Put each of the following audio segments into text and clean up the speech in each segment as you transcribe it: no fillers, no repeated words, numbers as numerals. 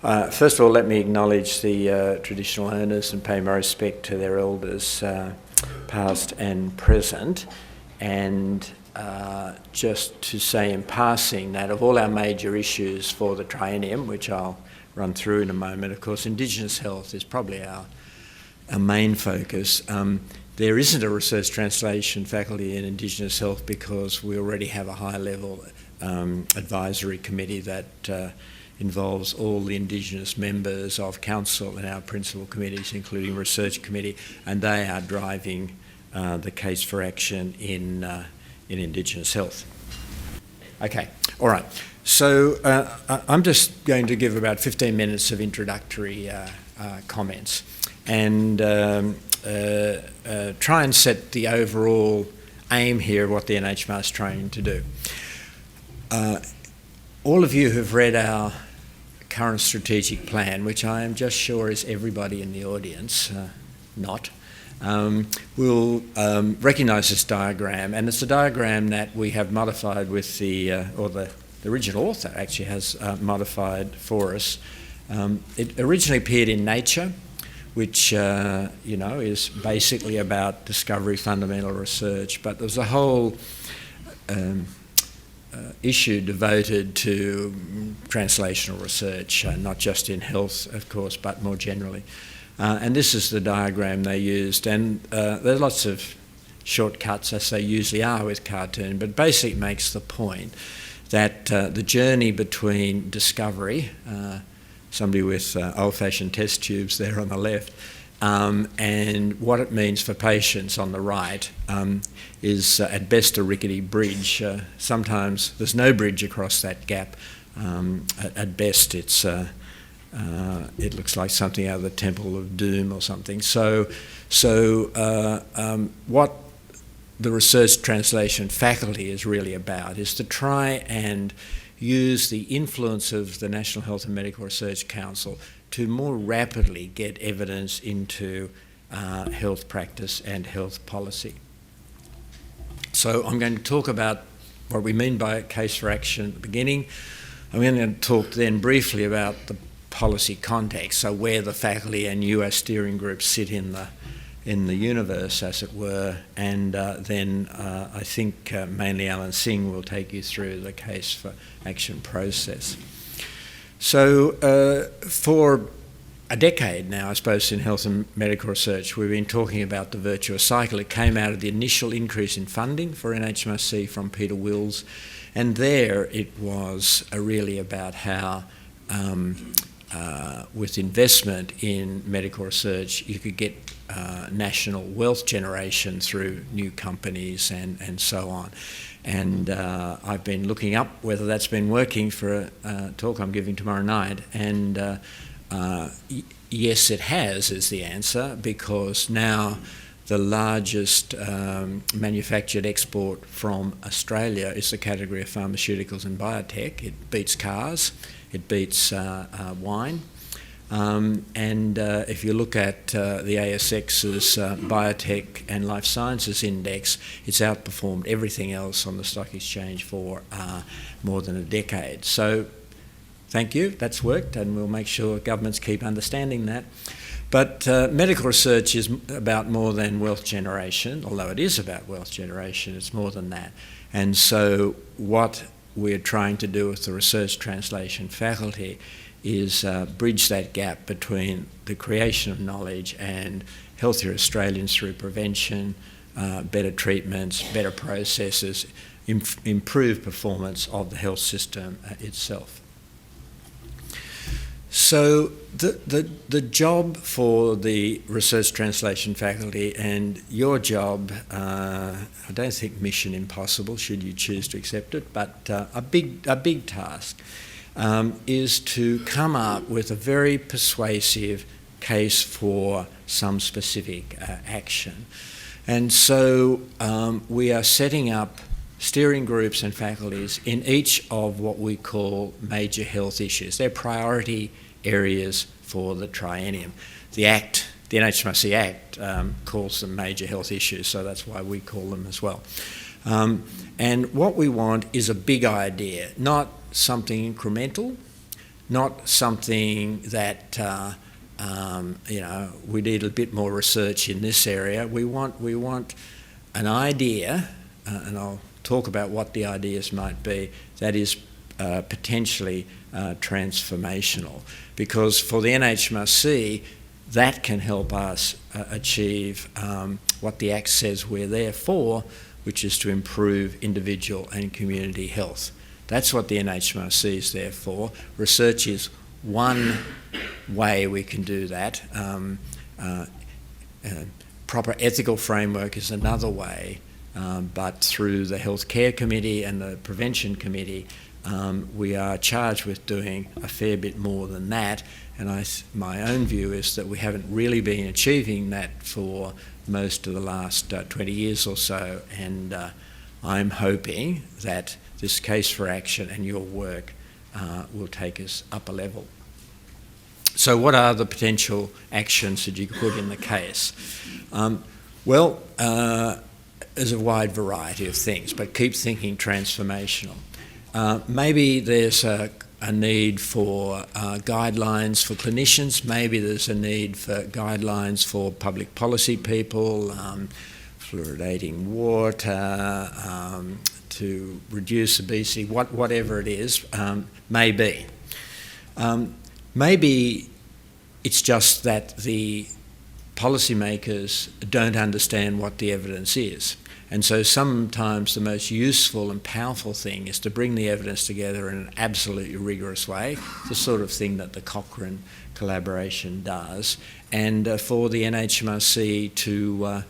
First of all, let me acknowledge the traditional owners and pay my respect to their elders, past and present. And just to say in passing that of all our major issues for the triennium, which I'll run through in a moment, of course, Indigenous health is probably our main focus. There isn't a research translation faculty in Indigenous health because we already have a high-level advisory committee that involves all the Indigenous members of Council and our principal committees, including Research Committee, and they are driving the case for action in Indigenous health. Okay, all right. So I'm just going to give about 15 minutes of introductory comments and try and set the overall aim here of what the NHMRC is trying to do. All of you have read our current strategic plan, which I am just sure is everybody in the audience, will recognise this diagram, and it's a diagram that we have modified with the original author actually has modified for us. It originally appeared in Nature, which is basically about discovery, fundamental research, but there's a whole issue devoted to translational research, not just in health, of course, but more generally. And this is the diagram they used, and there are lots of shortcuts, as they usually are with cartoon, but basically makes the point that the journey between discovery, somebody with old-fashioned test tubes there on the left, and what it means for patients on the right is at best a rickety bridge. Sometimes there's no bridge across that gap. At best it's it looks like something out of the Temple of Doom or something. So what the research translation faculty is really about is to try and use the influence of the National Health and Medical Research Council to more rapidly get evidence into health practice and health policy. So I'm going to talk about what we mean by a case for action at the beginning. I'm going to talk then briefly about the policy context, so where the faculty and US steering groups sit in the universe, as it were, and then I think mainly Alan Singh will take you through the case for action process. So for a decade now, I suppose, in health and medical research, we've been talking about the virtuous cycle. It came out of the initial increase in funding for NHMRC from Peter Wills, and there it was really about how with investment in medical research, you could get national wealth generation through new companies and so on. And I've been looking up whether that's been working for a talk I'm giving tomorrow night. And yes, it has, is the answer, because now the largest manufactured export from Australia is the category of pharmaceuticals and biotech. It beats cars. It beats wine. And if you look at the ASX's Biotech and Life Sciences Index, it's outperformed everything else on the stock exchange for more than a decade. So thank you, that's worked, and we'll make sure governments keep understanding that. But medical research is about more than wealth generation, although it is about wealth generation, it's more than that. And so what we're trying to do with the research translation faculty is bridge that gap between the creation of knowledge and healthier Australians through prevention, better treatments, better processes, improved performance of the health system itself. So the job for the research translation faculty, and your job, I don't think mission impossible should you choose to accept it, but a big task, is to come up with a very persuasive case for some specific action. And so we are setting up steering groups and faculties in each of what we call major health issues. They're priority areas for the triennium. The NHMRC Act calls them major health issues, so that's why we call them as well. And what we want is a big idea, not something incremental, not something that we need a bit more research in this area. We want an idea, and I'll talk about what the ideas might be, that is potentially transformational. Because for the NHMRC, that can help us achieve what the Act says we're there for, which is to improve individual and community health. That's what the NHMRC is there for. Research is one way we can do that. Proper ethical framework is another way, but through the Healthcare Committee and the Prevention Committee, we are charged with doing a fair bit more than that, and my own view is that we haven't really been achieving that for most of the last 20 years or so, and I'm hoping that this case for action and your work will take us up a level. So what are the potential actions that you could put in the case? There's a wide variety of things, but keep thinking transformational. Maybe there's a need for guidelines for clinicians. Maybe there's a need for guidelines for public policy people, fluoridating water, to reduce obesity, whatever it is, maybe. Maybe it's just that the policymakers don't understand what the evidence is. And so sometimes the most useful and powerful thing is to bring the evidence together in an absolutely rigorous way, the sort of thing that the Cochrane collaboration does, and for the NHMRC to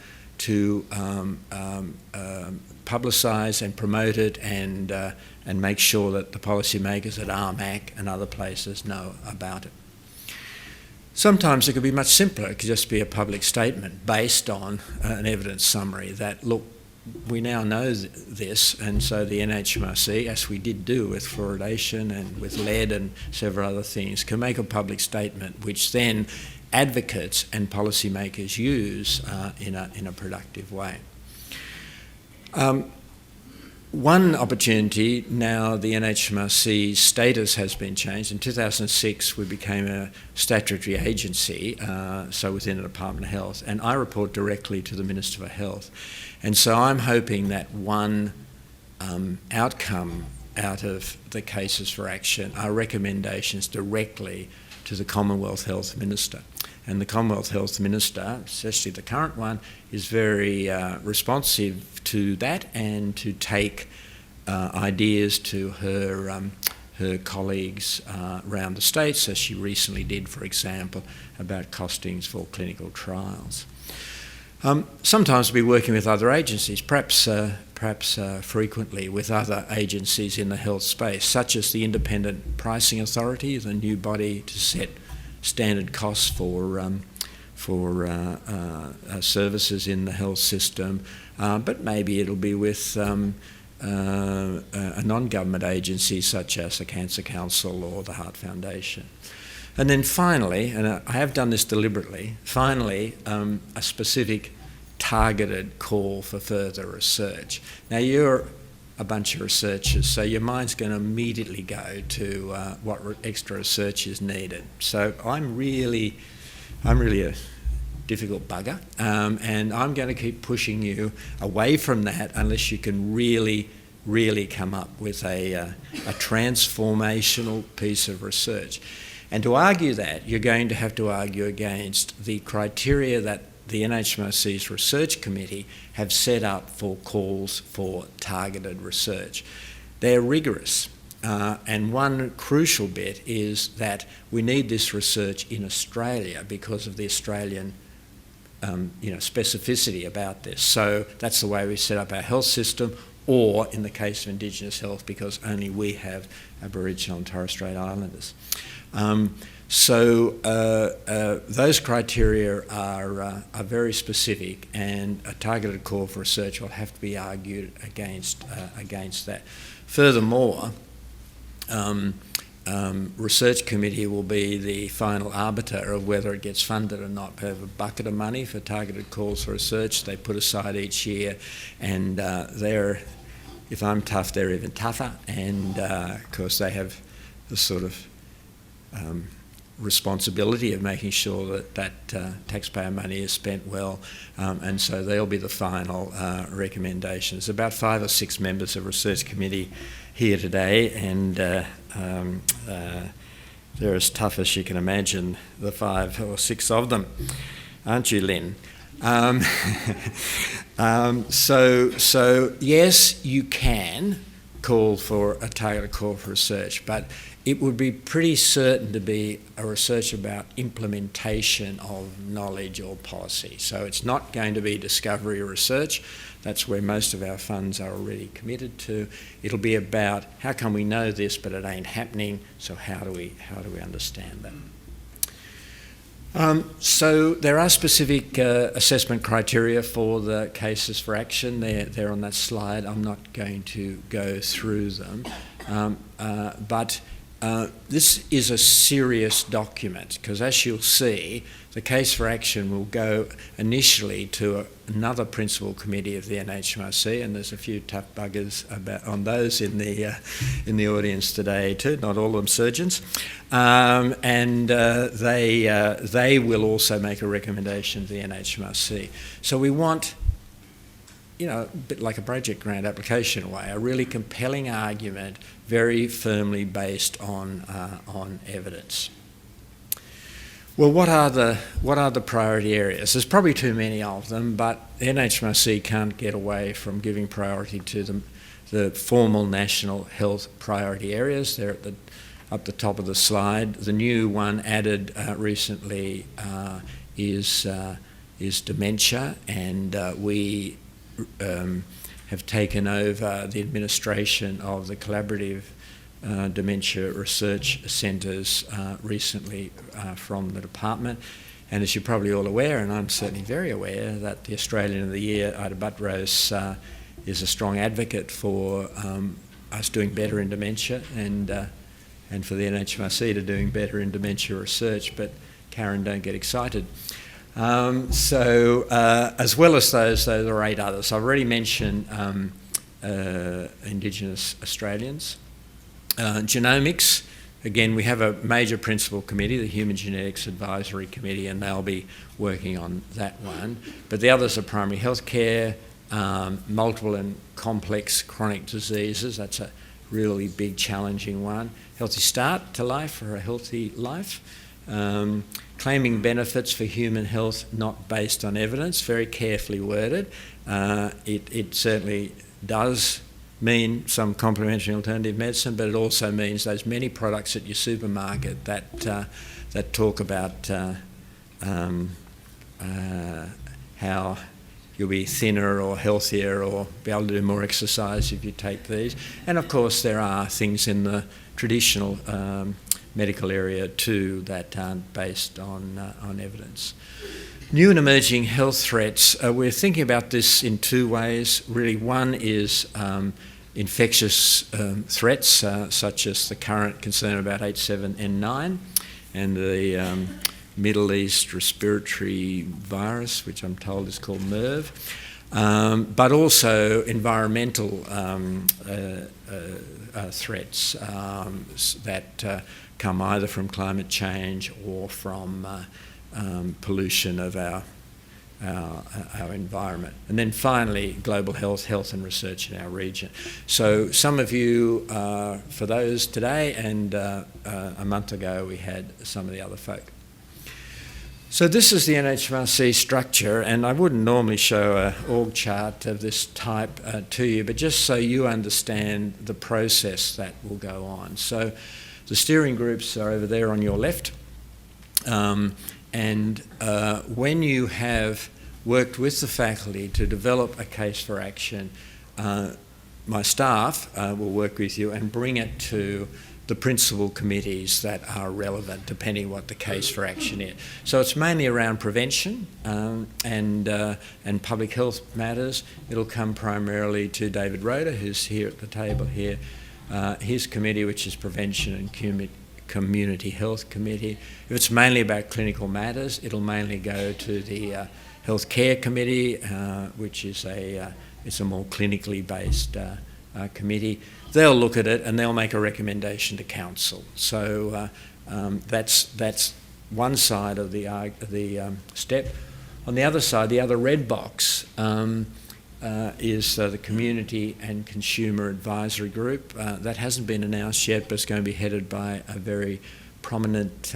publicise and promote it and make sure that the policymakers at RMAC and other places know about it. Sometimes it could be much simpler. It could just be a public statement based on an evidence summary that, look, we now know this, and so the NHMRC, as we did do with fluoridation and with lead and several other things, can make a public statement which then advocates and policymakers use in a productive way. One opportunity, now the NHMRC's status has been changed. In 2006 we became a statutory agency, so within the Department of Health, and I report directly to the Minister for Health. And so I'm hoping that one outcome out of the cases for action are recommendations directly to the Commonwealth Health Minister. And the Commonwealth Health Minister, especially the current one, is very responsive to that and to take ideas to her colleagues around the states, as she recently did, for example, about costings for clinical trials. Sometimes we'll be working with other agencies, perhaps frequently with other agencies in the health space, such as the Independent Pricing Authority, the new body to set standard costs for services in the health system, but maybe it'll be with a non-government agency such as the Cancer Council or the Heart Foundation. And then finally, and I have done this deliberately, a specific targeted call for further research. Now you're a bunch of researchers, so your mind's going to immediately go to what extra research is needed. So I'm really a difficult bugger, and I'm going to keep pushing you away from that unless you can really come up with a transformational piece of research. And to argue that, you're going to have to argue against the criteria that the NHMRC's Research Committee have set up for calls for targeted research. They're rigorous, and one crucial bit is that we need this research in Australia because of the Australian specificity about this. So that's the way we set up our health system, or in the case of Indigenous health, because only we have Aboriginal and Torres Strait Islanders. Those criteria are very specific, and a targeted call for research will have to be argued against that. Furthermore, Research Committee will be the final arbiter of whether it gets funded or not. They have a bucket of money for targeted calls for research they put aside each year, and if I'm tough, they're even tougher, and of course they have the sort of responsibility of making sure that taxpayer money is spent well, and so they'll be the final recommendations. About 5 or 6 members of the research committee here today, and they're as tough as you can imagine, the 5 or 6 of them, aren't you, Lynn? So yes, you can call for a targeted call for research, but it would be pretty certain to be a research about implementation of knowledge or policy. So it's not going to be discovery research. That's where most of our funds are already committed to. It'll be about how can we know this, but it ain't happening. So how do we understand that? So there are specific assessment criteria for the cases for action. They're on that slide. I'm not going to go through them, but this is a serious document because, as you'll see, the case for action will go initially to another principal committee of the NHMRC, and there's a few tough buggers on those in the audience today too. Not all of them surgeons, and they will also make a recommendation to the NHMRC. So we want, a bit like a project grant application way, a really compelling argument, very firmly based on evidence. Well, what are the priority areas? There's probably too many of them, but the NHMRC can't get away from giving priority to the formal national health priority areas. They're up the top of the slide. The new one added recently is dementia, and we have taken over the administration of the collaborative dementia research centres recently from the department. And as you're probably all aware, and I'm certainly very aware, that the Australian of the Year, Ida Buttrose, is a strong advocate for us doing better in dementia and for the NHMRC to doing better in dementia research. But Karen, don't get excited. As well as those, there are 8 others. I've already mentioned Indigenous Australians. Genomics, again, we have a major principal committee, the Human Genetics Advisory Committee, and they'll be working on that one. But the others are primary health care, multiple and complex chronic diseases. That's a really big, challenging one. Healthy start to life for a healthy life. Claiming benefits for human health not based on evidence, very carefully worded. It certainly does mean some complementary alternative medicine, but it also means those many products at your supermarket that talk about how you'll be thinner or healthier or be able to do more exercise if you take these. And of course there are things in the traditional medical area too that aren't based on evidence. New and emerging health threats, we're thinking about this in 2 ways. Really, one is infectious threats, such as the current concern about H7N9 and the Middle East respiratory virus, which I'm told is called MERV, but also environmental threats that come either from climate change or from pollution of our environment. And then finally, global health and research in our region. So some of you for those today, and a month ago we had some of the other folk. So this is the NHMRC structure, and I wouldn't normally show an org chart of this type to you, but just so you understand the process that will go on. So the steering groups are over there on your left. And when you have worked with the faculty to develop a case for action, my staff will work with you and bring it to the principal committees that are relevant, depending what the case for action is. So it's mainly around prevention and public health matters. It'll come primarily to David Roeder, who's here at the table here, his committee, which is Prevention and Community Health Committee. If it's mainly about clinical matters, it'll mainly go to the Healthcare Committee, which is it's a more clinically based committee. They'll look at it and they'll make a recommendation to council. So That's one side of the step. On the other side, the other red box is the Community and Consumer Advisory Group. That hasn't been announced yet, but it's going to be headed by a very prominent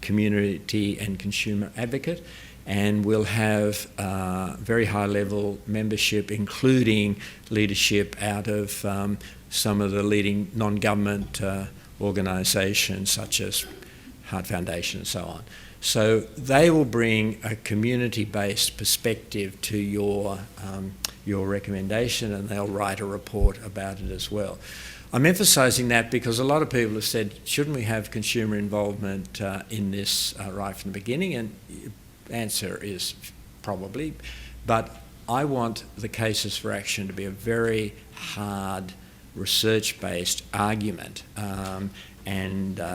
community and consumer advocate, and we'll have very high-level membership, including leadership out of some of the leading non-government organisations such as Heart Foundation and so on. So they will bring a community-based perspective to your recommendation, and they'll write a report about it as well. I'm emphasising that because a lot of people have said, shouldn't we have consumer involvement in this right from the beginning? And the answer is probably, but I want the cases for action to be a very hard, research-based argument, and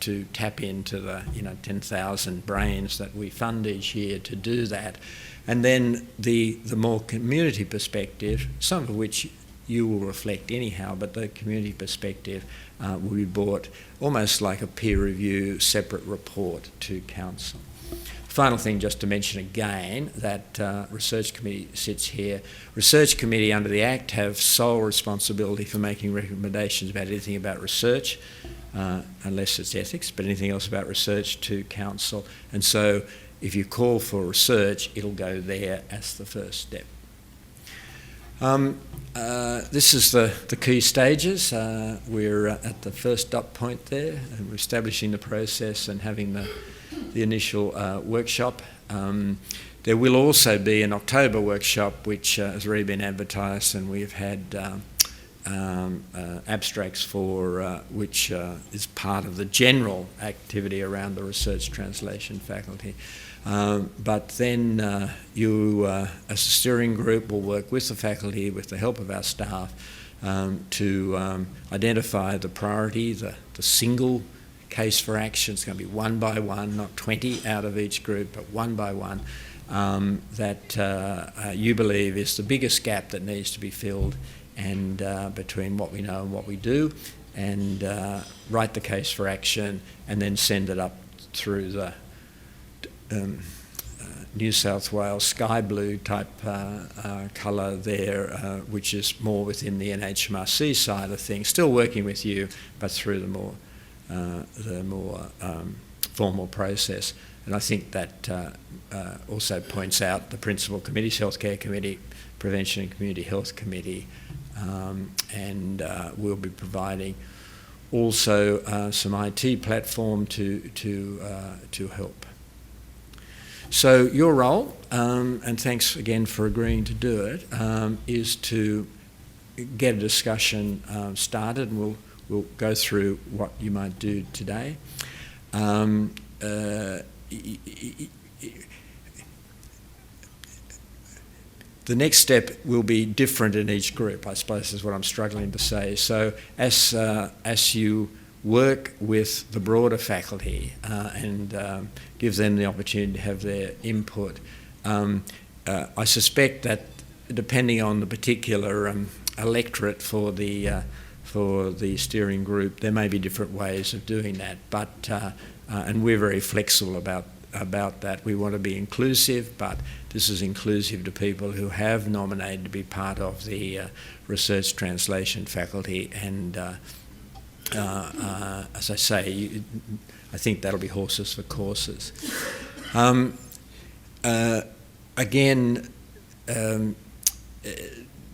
to tap into the 10,000 brains that we fund each year to do that. And then the more community perspective, some of which you will reflect anyhow, but the community perspective will be brought almost like a peer review separate report to council. Final thing just to mention again, that Research Committee sits here. Research Committee under the Act have sole responsibility for making recommendations about anything about research, unless it's ethics, but anything else about research to council. And so if you call for research, it'll go there as the first step. This is the key stages. We're at the first dot point there, and we're establishing the process and having the initial workshop. There will also be an October workshop which has already been advertised, and we've had abstracts for which is part of the general activity around the research translation faculty. But then you, as a steering group, will work with the faculty, with the help of our staff, to identify the priority, the single case for action. It's going to be one by one, not 20 out of each group, but one by one, that you believe is the biggest gap that needs to be filled, and between what we know and what we do, and write the case for action, and then send it up through the New South Wales sky blue type colour there, which is more within the NHMRC side of things, still working with you, but through the more formal process. And I think that also points out the principal committees, Healthcare Committee, Prevention and Community Health Committee, and we'll be providing also some IT platform to help. So your role, and thanks again for agreeing to do it, is to get a discussion started, and we'll go through what you might do today. The next step will be different in each group, I suppose is what I'm struggling to say. So as you work with the broader faculty and give them the opportunity to have their input, I suspect that depending on the particular electorate for the steering group, there may be different ways of doing that. But and we're very flexible about that. We want to be inclusive, but this is inclusive to people who have nominated to be part of the research translation faculty, and as I say, I think that'll be horses for courses. Again,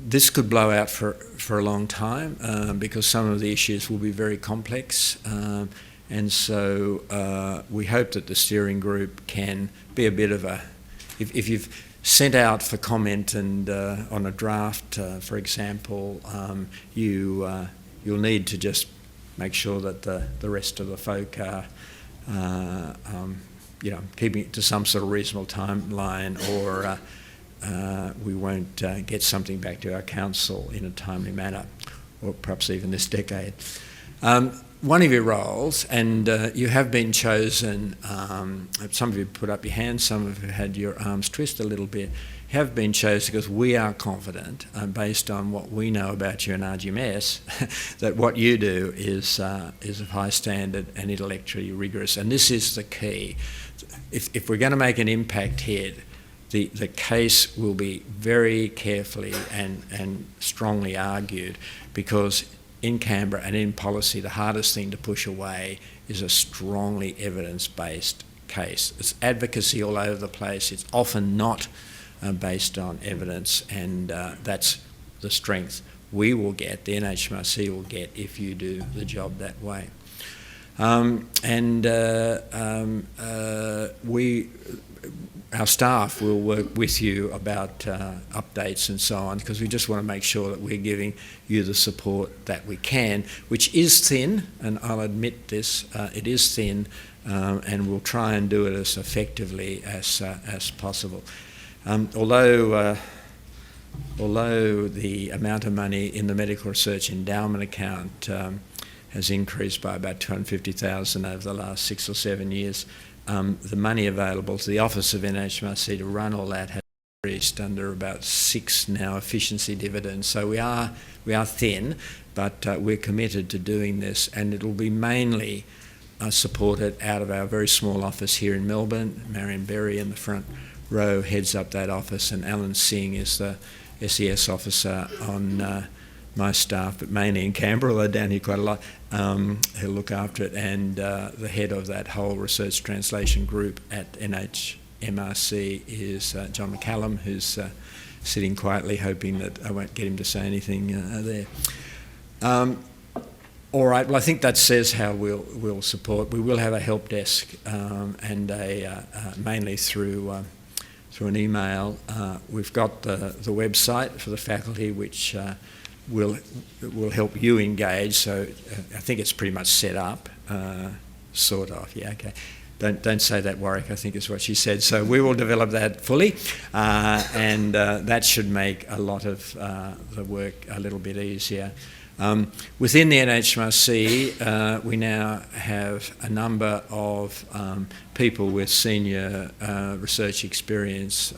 this could blow out for a long time because some of the issues will be very complex. And so we hope that the steering group can be a bit of a, if you've sent out for comment and on a draft, for example, you'll need to just make sure that the rest of the folk are, keeping it to some sort of reasonable timeline, or we won't get something back to our council in a timely manner, or perhaps even this decade. one of your roles, and you have been chosen, some of you put up your hands, some of you had your arms twist a little bit, have been chosen because we are confident, based on what we know about you in RGMS, that what you do is of high standard and intellectually rigorous. And this is the key. If we're going to make an impact here, the case will be very carefully and strongly argued, because in Canberra and in policy, the hardest thing to push away is a strongly evidence-based case. It's advocacy all over the place. It's often not based on evidence, and that's the strength we will get, the NHMRC will get, if you do the job that way. Our staff will work with you about updates and so on, because we just want to make sure that we're giving you the support that we can, which is thin, and I'll admit this, it is thin, and we'll try and do it as effectively as possible. Although the amount of money in the medical research endowment account has increased by about $250,000 over the last 6 or 7 years, the money available to the Office of NHMRC to run all that has increased under about 6 now efficiency dividends. So we are thin, but we're committed to doing this, and it'll be mainly supported out of our very small office here in Melbourne. Marion Berry in the front row heads up that office, and Alan Singh is the SES officer on my staff, but mainly in Canberra, although down here quite a lot. He'll look after it, and the head of that whole research translation group at NHMRC is John McCallum, who's sitting quietly hoping that I won't get him to say anything there. All right, well, I think that says how we'll support. We will have a help desk, and mainly through an email. We've got the website for the faculty, which will help you engage. So I think it's pretty much set up, sort of. Yeah, okay. Don't say that, Warwick, I think is what she said. So we will develop that fully, and that should make a lot of the work a little bit easier. Within the NHMRC, we now have a number of people with senior research experience,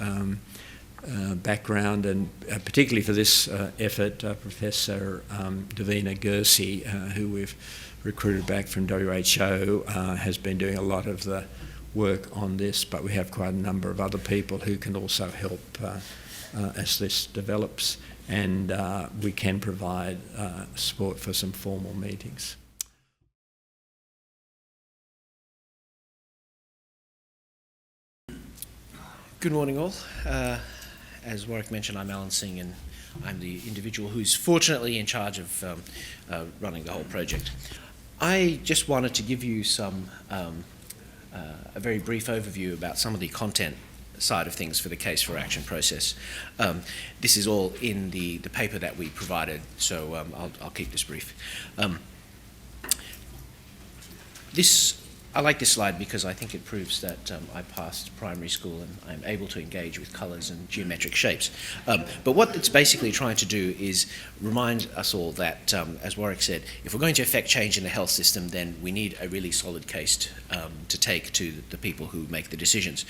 background, and particularly for this effort, Professor Davina Gersi, who we've recruited back from WHO, has been doing a lot of the work on this, but we have quite a number of other people who can also help as this develops, and we can provide support for some formal meetings. Good morning all. As Warwick mentioned, I'm Alan Singh, and I'm the individual who's fortunately in charge of running the whole project. I just wanted to give you a very brief overview about some of the content side of things for the case for action process. This is all in the paper that we provided, so I'll keep this brief. I like this slide because I think it proves that I passed primary school and I'm able to engage with colours and geometric shapes. But what it's basically trying to do is remind us all that, as Warwick said, if we're going to affect change in the health system, then we need a really solid case to take to the people who make the decisions.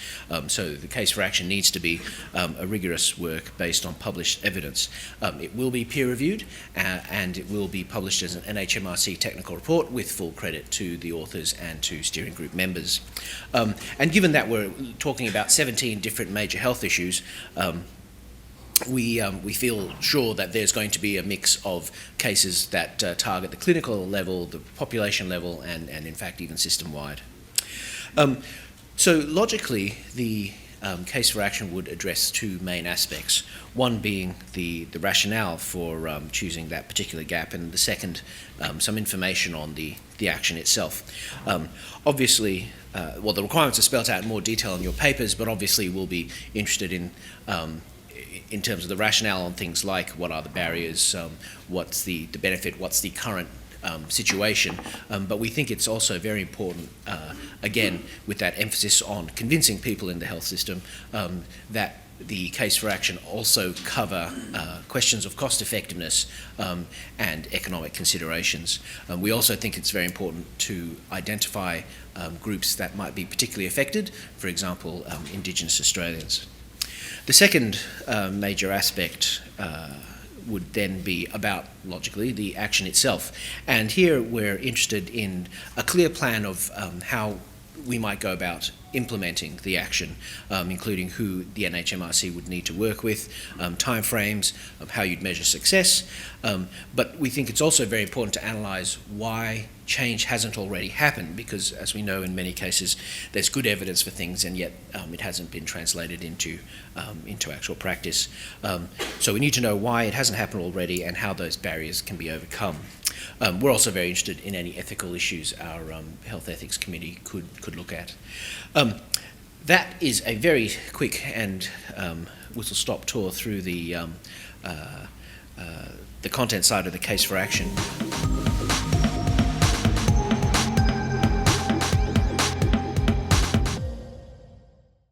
So the case for action needs to be a rigorous work based on published evidence. It will be peer-reviewed and it will be published as an NHMRC technical report with full credit to the authors and to steering group members. And given that we're talking about 17 different major health issues, we feel sure that there's going to be a mix of cases that target the clinical level, the population level, and in fact even system-wide. So logically, the case for action would address two main aspects, one being the rationale for choosing that particular gap, and the second, some information on the action itself. Obviously, well, the requirements are spelled out in more detail in your papers, but obviously we'll be interested in terms of the rationale on things like what are the barriers, what's the benefit, what's the current situation, but we think it's also very important, again, with that emphasis on convincing people in the health system that the case for action also cover questions of cost effectiveness and economic considerations. We also think it's very important to identify groups that might be particularly affected, for example, Indigenous Australians. The second major aspect would then be about, logically, the action itself. And here we're interested in a clear plan of how we might go about implementing the action, including who the NHMRC would need to work with, timeframes, how you'd measure success. But we think it's also very important to analyse why change hasn't already happened, because as we know in many cases there's good evidence for things and yet it hasn't been translated into actual practice. So we need to know why it hasn't happened already and how those barriers can be overcome. We're also very interested in any ethical issues our Health Ethics Committee could look at. That is a very quick and whistle-stop tour through the content side of the case for action.